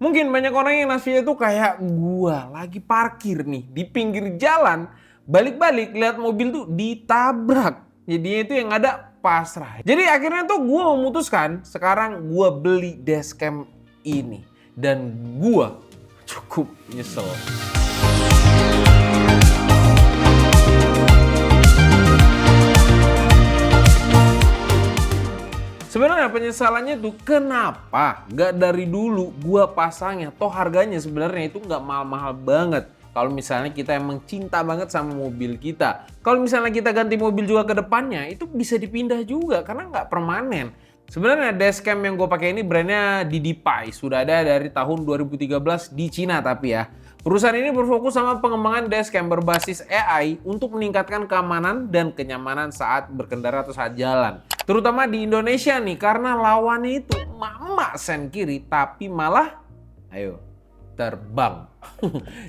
Mungkin banyak orang yang nasibnya tuh kayak gua lagi parkir nih di pinggir jalan, balik-balik lihat mobil tuh ditabrak. Jadinya itu yang ada pasrah. Jadi akhirnya tuh gua memutuskan sekarang gua beli dashcam ini dan gua cukup nyesel. Sebenarnya penyesalannya tuh kenapa nggak dari dulu gua pasangnya, toh harganya sebenarnya itu nggak mahal-mahal banget. Kalau misalnya kita emang cinta banget sama mobil kita. Kalau misalnya kita ganti mobil juga ke depannya, itu bisa dipindah juga karena nggak permanen. Sebenarnya dashcam yang gue pakai ini brandnya DiDi-Pi, sudah ada dari tahun 2013 di Cina tapi ya. Perusahaan ini berfokus sama pengembangan dashcam berbasis AI untuk meningkatkan keamanan dan kenyamanan saat berkendara atau saat jalan. Terutama di Indonesia nih, karena lawannya itu emak-emak sen kiri tapi malah terbang.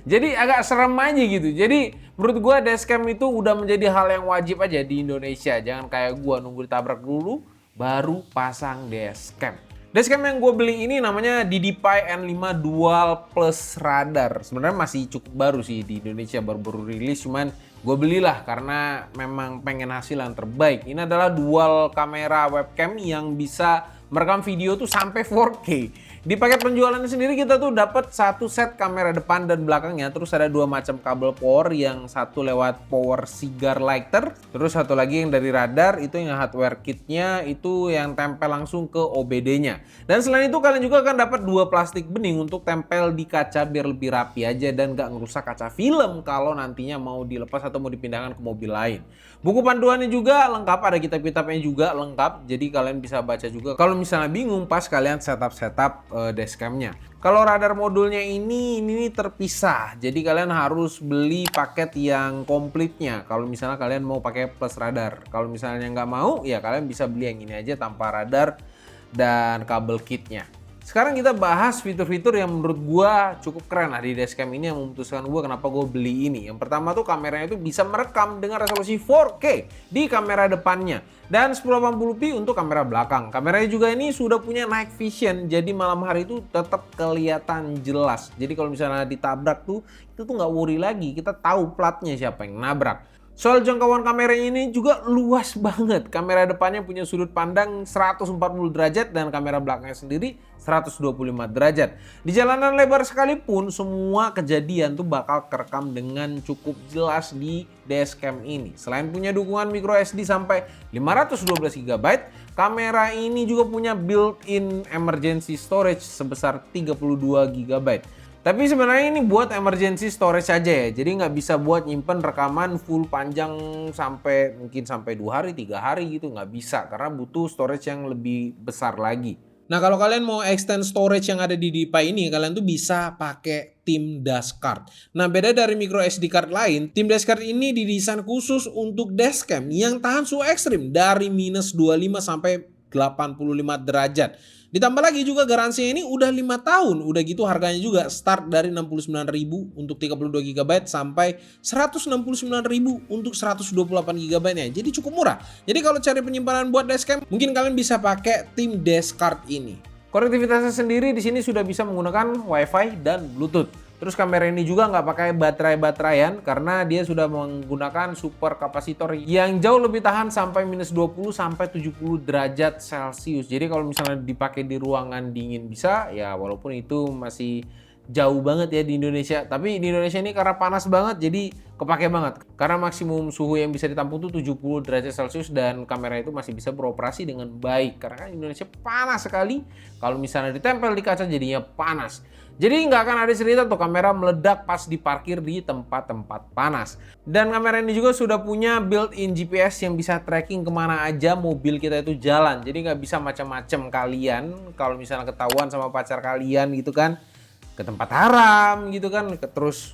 Jadi agak serem aja gitu. Jadi menurut gua dashcam itu udah menjadi hal yang wajib aja di Indonesia. Jangan kayak gua nunggu ditabrak dulu baru pasang dashcam. Dashcam yang gue beli ini namanya DiDi-Pi N5 Dual Plus Radar. Sebenarnya masih cukup baru sih di Indonesia, baru-baru rilis, cuman gue belilah karena memang pengen hasil yang terbaik. Ini adalah dual kamera webcam yang bisa merekam video tuh sampai 4K. Di paket penjualannya sendiri kita tuh dapat satu set kamera depan dan belakangnya, terus ada dua macam kabel power, yang satu lewat power cigar lighter, terus satu lagi yang dari radar, itu yang hardware kitnya itu yang tempel langsung ke OBD-nya. Dan selain itu kalian juga akan dapat dua plastik bening untuk tempel di kaca biar lebih rapi aja dan gak ngerusak kaca film kalau nantinya mau dilepas atau mau dipindahkan ke mobil lain. Buku panduannya juga lengkap, ada kitab-kitabnya juga lengkap, jadi kalian bisa baca juga kalau misalnya bingung pas kalian setup dashcamnya. Kalau radar modulnya ini terpisah, jadi kalian harus beli paket yang komplitnya kalau misalnya kalian mau pakai plus radar. Kalau misalnya nggak mau, ya kalian bisa beli yang ini aja tanpa radar dan kabel kitnya. Sekarang kita bahas fitur-fitur yang menurut gua cukup keren di dashcam ini yang memutuskan gua kenapa gua beli ini. Yang pertama tuh kameranya itu bisa merekam dengan resolusi 4K di kamera depannya dan 1080p untuk kamera belakang. Kameranya juga ini sudah punya night vision, jadi malam hari itu tetap kelihatan jelas. Jadi kalau misalnya ditabrak tuh, itu tuh nggak worry lagi, kita tahu platnya siapa yang nabrak. Soal jangkauan kamera ini juga luas banget. Kamera depannya punya sudut pandang 140 derajat dan kamera belakangnya sendiri 125 derajat. Di jalanan lebar sekalipun, semua kejadian tuh bakal kerekam dengan cukup jelas di dashcam ini. Selain punya dukungan micro SD sampai 512 GB, kamera ini juga punya built-in emergency storage sebesar 32 GB. Tapi sebenarnya ini buat emergency storage aja ya, jadi nggak bisa buat nyimpen rekaman full panjang sampai mungkin sampai 2 hari, 3 hari gitu, nggak bisa karena butuh storage yang lebih besar lagi. Nah kalau kalian mau extend storage yang ada di DiDi-Pi ini, kalian tuh bisa pakai tim dashcard. Nah beda dari micro SD card lain, tim dashcard ini didesain khusus untuk dashcam yang tahan suhu ekstrim dari minus 25 sampai 85 derajat. Ditambah lagi juga garansinya ini udah 5 tahun. Udah gitu harganya juga start dari 69.000 untuk 32 GB sampai 169.000 untuk 128 GB nya. Jadi cukup murah. Jadi kalau cari penyimpanan buat dashcam, mungkin kalian bisa pakai tim dashcard ini. Konektivitasnya sendiri di sini sudah bisa menggunakan WiFi dan Bluetooth. Terus kamera ini juga nggak pakai baterai-bateraian karena dia sudah menggunakan super kapasitor yang jauh lebih tahan sampai minus 20 sampai 70 derajat Celcius. Jadi kalau misalnya dipakai di ruangan dingin bisa, ya walaupun itu masih jauh banget ya di Indonesia. Tapi di Indonesia ini karena panas banget jadi kepake banget. Karena maksimum suhu yang bisa ditampung tuh 70 derajat Celcius dan kamera itu masih bisa beroperasi dengan baik. Karena kan Indonesia panas sekali. Kalau misalnya ditempel di kaca jadinya panas. Jadi nggak akan ada cerita tuh kamera meledak pas diparkir di tempat-tempat panas. Dan kamera ini juga sudah punya built-in GPS yang bisa tracking kemana aja mobil kita itu jalan. Jadi nggak bisa macam-macam kalian kalau misalnya ketahuan sama pacar kalian gitu kan, ke tempat haram gitu kan, terus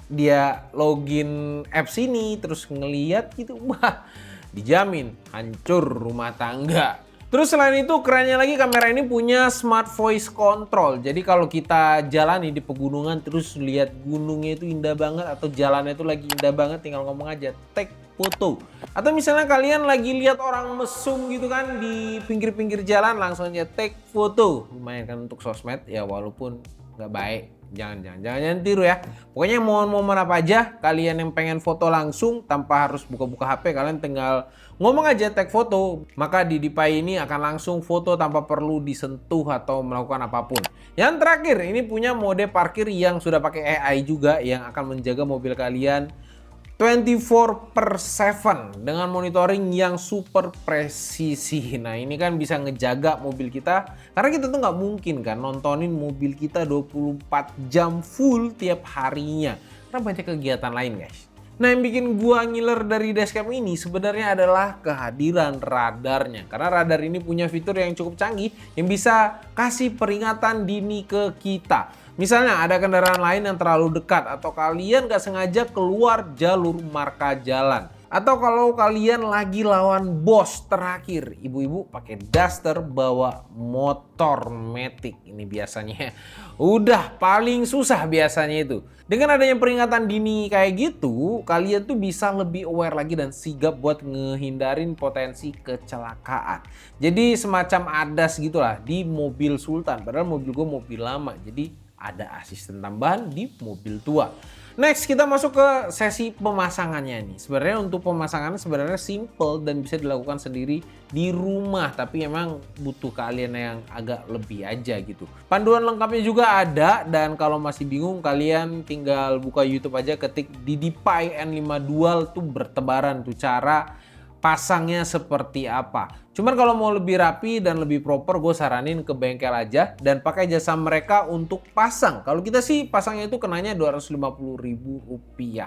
dia login apps ini terus ngeliat gitu, wah dijamin hancur rumah tangga. Terus selain itu kerennya lagi kamera ini punya smart voice control. Jadi kalau kita jalan di pegunungan terus lihat gunungnya itu indah banget atau jalannya itu lagi indah banget, tinggal ngomong aja take foto. Atau misalnya kalian lagi lihat orang mesum gitu kan di pinggir-pinggir jalan, langsung aja take foto. Lumayan kan untuk sosmed ya, walaupun nggak baik. Jangan tiru ya. Pokoknya momen-momen apa aja kalian yang pengen foto langsung tanpa harus buka-buka HP, kalian tinggal ngomong aja tag foto. Maka DidiPi ini akan langsung foto tanpa perlu disentuh atau melakukan apapun. Yang terakhir, ini punya mode parkir yang sudah pakai AI juga yang akan menjaga mobil kalian 24/7 dengan monitoring yang super presisi. Nah ini kan bisa ngejaga mobil kita, karena kita tuh nggak mungkin kan nontonin mobil kita 24 jam full tiap harinya, karena banyak kegiatan lain guys. Nah yang bikin gua ngiler dari dashcam ini sebenarnya adalah kehadiran radarnya, karena radar ini punya fitur yang cukup canggih yang bisa kasih peringatan dini ke kita. Misalnya ada kendaraan lain yang terlalu dekat, atau kalian gak sengaja keluar jalur marka jalan. Atau kalau kalian lagi lawan bos terakhir, ibu-ibu pakai daster bawa motor Matic. Ini biasanya udah paling susah biasanya itu. Dengan adanya peringatan dini kayak gitu, kalian tuh bisa lebih aware lagi dan sigap buat ngehindarin potensi kecelakaan. Jadi semacam ADAS gitulah di mobil Sultan. Padahal mobil gue mobil lama, jadi ada asisten tambahan di mobil tua. Next kita masuk ke sesi pemasangannya nih. Sebenarnya untuk pemasangannya sebenarnya simple dan bisa dilakukan sendiri di rumah, tapi emang butuh kalian yang agak lebih aja gitu. Panduan lengkapnya juga ada, dan kalau masih bingung kalian tinggal buka YouTube aja, ketik DidiPi N5 Dual tuh bertebaran tuh cara pasangnya seperti apa. Cuman kalau mau lebih rapi dan lebih proper, gue saranin ke bengkel aja dan pakai jasa mereka untuk pasang. Kalau kita sih pasangnya itu kenanya Rp250.000.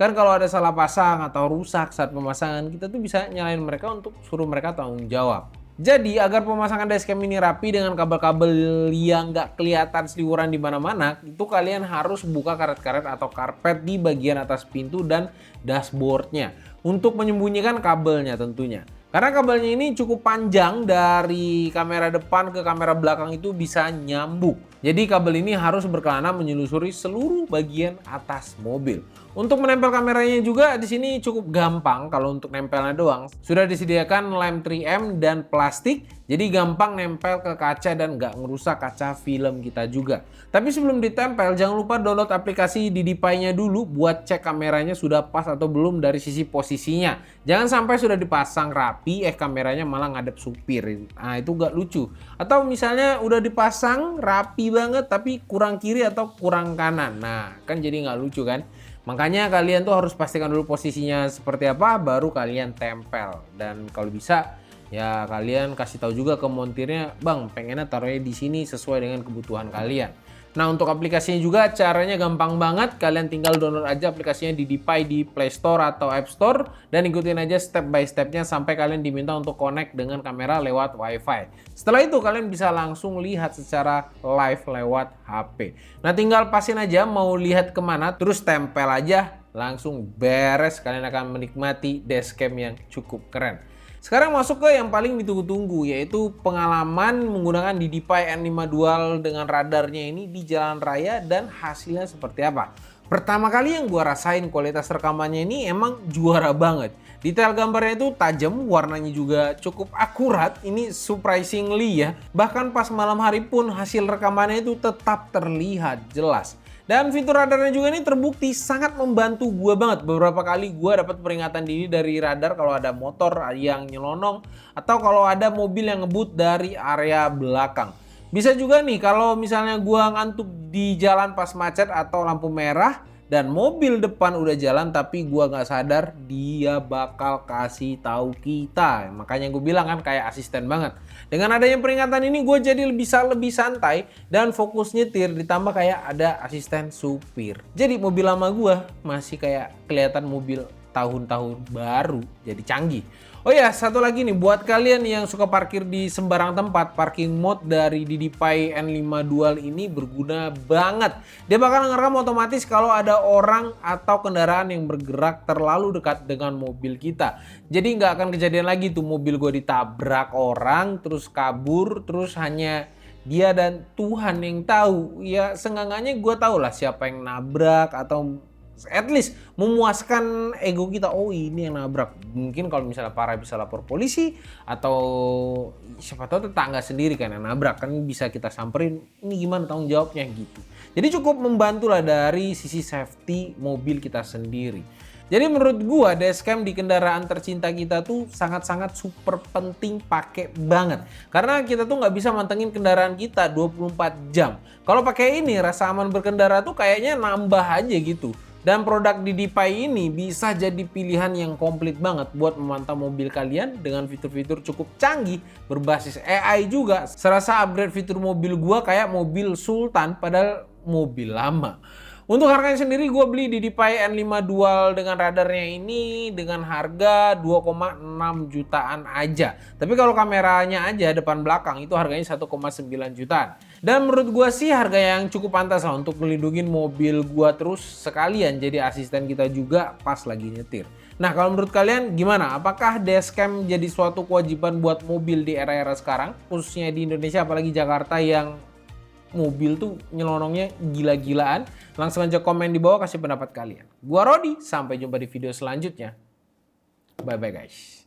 Kan kalau ada salah pasang atau rusak saat pemasangan, kita tuh bisa nyalain mereka untuk suruh mereka tanggung jawab. Jadi agar pemasangan dashcam ini rapi dengan kabel-kabel yang nggak kelihatan seliweran di mana-mana, itu kalian harus buka karet-karet atau karpet di bagian atas pintu dan dashboardnya untuk menyembunyikan kabelnya tentunya. Karena kabelnya ini cukup panjang, dari kamera depan ke kamera belakang itu bisa nyambung. Jadi kabel ini harus berkelana menyelusuri seluruh bagian atas mobil. Untuk menempel kameranya juga di sini cukup gampang. Kalau untuk nempelnya doang sudah disediakan lem 3M dan plastik, jadi gampang nempel ke kaca dan nggak ngerusak kaca film kita juga. Tapi sebelum ditempel jangan lupa download aplikasi DidiPi-nya dulu buat cek kameranya sudah pas atau belum dari sisi posisinya. Jangan sampai sudah dipasang rapi kameranya malah ngadep supir. Nah itu nggak lucu. Atau misalnya udah dipasang rapi banget tapi kurang kiri atau kurang kanan. Nah kan jadi nggak lucu kan. Makanya kalian tuh harus pastikan dulu posisinya seperti apa, baru kalian tempel. Dan kalau bisa ya kalian kasih tahu juga ke montirnya, bang pengennya taruhnya di sini sesuai dengan kebutuhan kalian. Nah untuk aplikasinya juga caranya gampang banget, kalian tinggal download aja aplikasinya DidiPi di Play Store atau App Store dan ikutin aja step by stepnya sampai kalian diminta untuk connect dengan kamera lewat WiFi. Setelah itu kalian bisa langsung lihat secara live lewat HP. Nah tinggal pasin aja mau lihat kemana, terus tempel aja, langsung beres, kalian akan menikmati dashcam yang cukup keren. Sekarang masuk ke yang paling ditunggu-tunggu, yaitu pengalaman menggunakan DidiPi N5 Dual dengan radarnya ini di jalan raya dan hasilnya seperti apa. Pertama kali yang gua rasain kualitas rekamannya ini emang juara banget. Detail gambarnya itu tajam, warnanya juga cukup akurat, ini surprisingly ya. Bahkan pas malam hari pun hasil rekamannya itu tetap terlihat jelas. Dan fitur radarnya juga ini terbukti sangat membantu gue banget. Beberapa kali gue dapat peringatan dini dari radar kalau ada motor yang nyelonong atau kalau ada mobil yang ngebut dari area belakang. Bisa juga nih kalau misalnya gue ngantuk di jalan pas macet atau lampu merah dan mobil depan udah jalan tapi gue nggak sadar, dia bakal kasih tahu kita. Makanya gue bilang kan kayak asisten banget. Dengan adanya peringatan ini gue jadi bisa lebih santai dan fokus nyetir, ditambah kayak ada asisten supir. Jadi mobil lama gue masih kayak kelihatan mobil tahun-tahun baru, jadi canggih. Oh ya, satu lagi nih buat kalian yang suka parkir di sembarang tempat, parking mode dari DidiPi N5 Dual ini berguna banget. Dia bakal ngerekam otomatis kalau ada orang atau kendaraan yang bergerak terlalu dekat dengan mobil kita. Jadi nggak akan kejadian lagi tuh mobil gue ditabrak orang, terus kabur, terus hanya dia dan Tuhan yang tahu. Ya seenggaknya gue tahu lah siapa yang nabrak, atau at least memuaskan ego kita, oh ini yang nabrak. Mungkin kalau misalnya parah bisa lapor polisi, atau siapa tahu tetangga sendiri kan yang nabrak, kan bisa kita samperin, ini gimana tanggung jawabnya gitu. Jadi cukup membantu lah dari sisi safety mobil kita sendiri. Jadi menurut gua dashcam di kendaraan tercinta kita tuh sangat-sangat super penting pakai banget. Karena kita tuh nggak bisa mantengin kendaraan kita 24 jam. Kalau pakai ini rasa aman berkendara tuh kayaknya nambah aja gitu. Dan produk di Deepay ini bisa jadi pilihan yang komplit banget buat memantau mobil kalian dengan fitur-fitur cukup canggih berbasis AI juga. Serasa upgrade fitur mobil gua kayak mobil Sultan padahal mobil lama. Untuk harganya sendiri gue beli di Deepay N5 Dual dengan radarnya ini dengan harga 2,6 jutaan aja. Tapi kalau kameranya aja depan belakang itu harganya 1,9 jutaan. Dan menurut gue sih harga yang cukup pantas lah untuk melindungi mobil gue terus sekalian jadi asisten kita juga pas lagi nyetir. Nah kalau menurut kalian gimana? Apakah dashcam jadi suatu kewajiban buat mobil di era-era sekarang? Khususnya di Indonesia apalagi Jakarta yang mobil tuh nyelonongnya gila-gilaan. Langsung aja komen di bawah kasih pendapat kalian. Gua Rodi, sampai jumpa di video selanjutnya. Bye-bye guys.